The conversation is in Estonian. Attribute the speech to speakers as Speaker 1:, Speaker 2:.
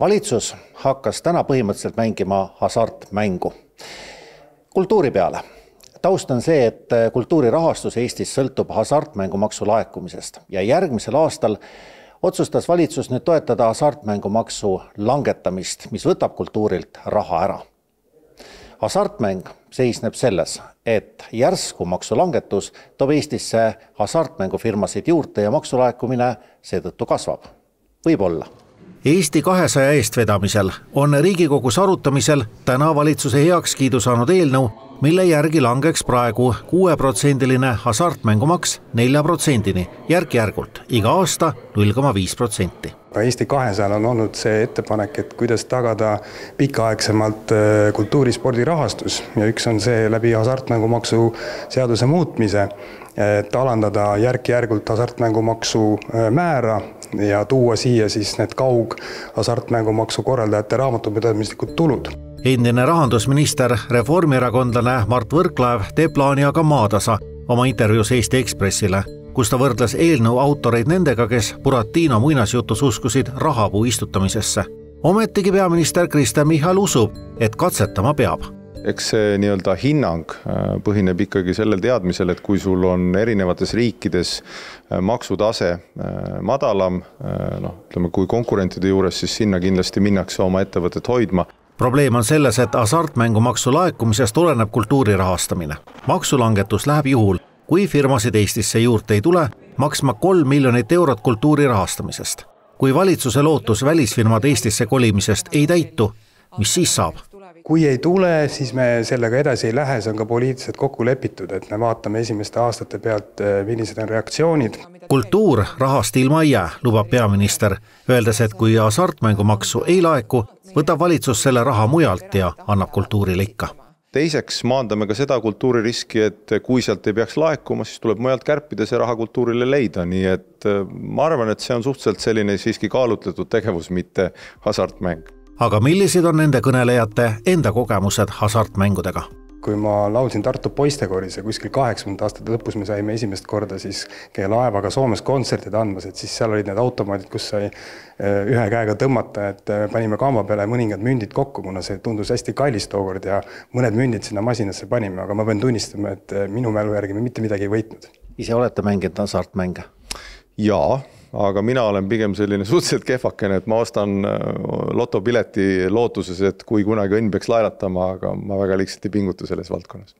Speaker 1: Valitsus hakkas täna põhimõtteliselt mängima hasartmängu. Kultuuri peale. Taust on see, et kultuurirahastus Eestis sõltub hasartmängumaksu laekumisest ja järgmisel aastal otsustas valitsus nüüd toetada hasartmängumaksu langetamist, mis võtab kultuurilt raha ära. Hasartmäng seisneb selles, et järsku maksulangetus toob Eestisse hasartmängufirmasid juurde ja maksulaekumine seetõttu kasvab. Võib-olla. Eesti 200 eestvedamisel on Riigikogus arutamisel täna valitsuse heakskiidu saanud eelnõu, mille järgi langeks praegu 6% hasartmängumaks 4%-ni järk-järgult, iga aasta 0,5%.
Speaker 2: Eesti 200 on olnud see ettepanek, et kuidas tagada pikaaegsemalt kultuurispordi rahastus ja üks on see läbi hasartmängumaksu seaduse muutmise, et alandada järk-järgult hasartmängumaksu määra ja tuua siia siis need hasartmängumaksu korraldajate raamatupidamislikud tulud.
Speaker 1: Endine rahandusminister, reformierakondlane Mart Võrklaev teeb plaani aga maatasa oma intervjuus Eesti Ekspressile, kus ta võrdles eelnõu autoreid nendega, kes Buratino muinasjutus uskusid rahapuu istutamisesse. Ometigi peaminister Kristen Michal usub, et katsetama peab.
Speaker 3: Eks see nii-öelda hinnang põhineb ikkagi sellel teadmisel, et kui sul on erinevates riikides maksutase madalam, kui konkurentide juures, siis sinna kindlasti minnakse oma ettevõtet hoidma.
Speaker 1: Probleem on selles, et hasartmängumaksu laekumisest oleneb kultuuri rahastamine. Maksulangetus läheb juhul, kui firmasid Eestisse juurde ei tule, maksma 3 miljonit eurot kultuuri rahastamisest. Kui valitsuse lootus välisfirmad Eestisse kolimisest ei täitu, mis siis saab?
Speaker 2: Kui ei tule, siis me sellega edasi ei lähe, see on ka poliitiliselt kokku lepitud, et me vaatame esimeste aastate pealt, millised on reaktsioonid.
Speaker 1: Kultuur rahast ilma ei jää, lubab peaminister, öeldes, et kui hasartmängumaksu ei laeku, võtab valitsus selle raha mujalt ja annab kultuurile ikka.
Speaker 3: Teiseks maandame ka seda kultuuririski, et kui sealt ei peaks laekuma, siis tuleb mujalt kärpida see raha kultuurile leida. Nii et ma arvan, et see on suhteliselt selline siiski kaalutletud tegevus, mitte hasartmäng.
Speaker 1: Aga millised on nende kõnelejate enda kogemused hasartmängudega?
Speaker 2: Kui ma laulsin Tartu poistekoris ja kuskil 80 aastate lõpus me saime esimest korda siis laevaga Soomes kontsertid andmas, et siis seal olid need automaadid, kus sai ühe käega tõmmata, et panime kamba peale mõningad mündid kokku, kuna see tundus hästi kallis tookord ja mõned mündid sinna masinasse panime, aga ma pean tunnistama, et minu mälu järgi me mitte midagi ei võitnud.
Speaker 1: Ise olete mänginud hasartmänge?
Speaker 3: Jaa. Aga mina olen pigem selline suhteliselt kehvakene, et ma ostan lotopileti lootuses, et kui kunagi õnn peaks laeratama, aga ma väga liigselt ei pinguta selles valdkonnas.